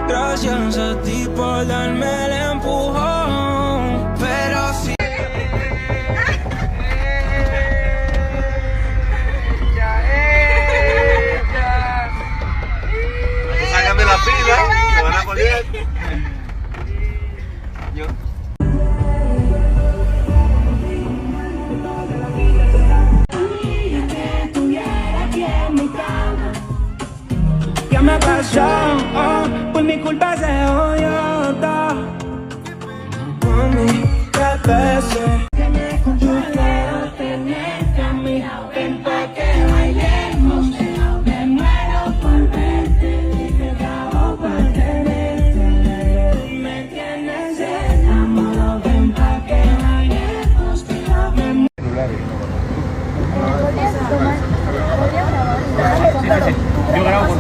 Gracias a ti por darme el empujón, pero si sácame la pila, me van a colgar. Yo. ¿qué me pasó? Por mi culpa se odió todo. Mami, ¿qué veces? Yo quiero tenerte a mi lado. Ven pa' que bailemos. Me muero por verte y te acabo por tenerte. Me tienes enamorado. Ven pa' que bailemos. Yo grabo con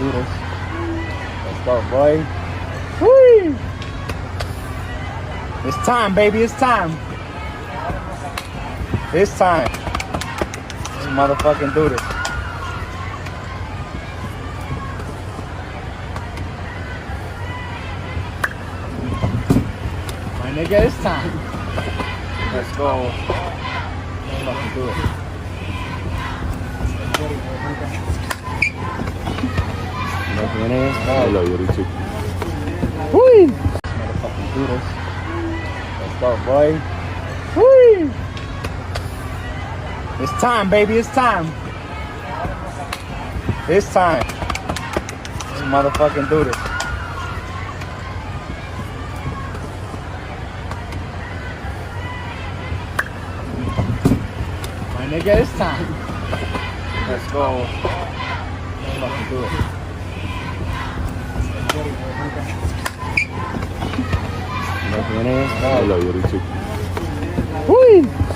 Let's go, boy. Whee! It's time, baby. It's time. It's time. Let's motherfucking do this. My nigga, it's time. Let's go. Let's fucking do it. I love you, Richie. Whee! Motherfucking do this. Let's go, boy. Whee! It's time, baby. It's time. It's time. Let's motherfucking do this. My nigga, it's time. Let's go. Let's fucking do it. I love you, Richie. Whee!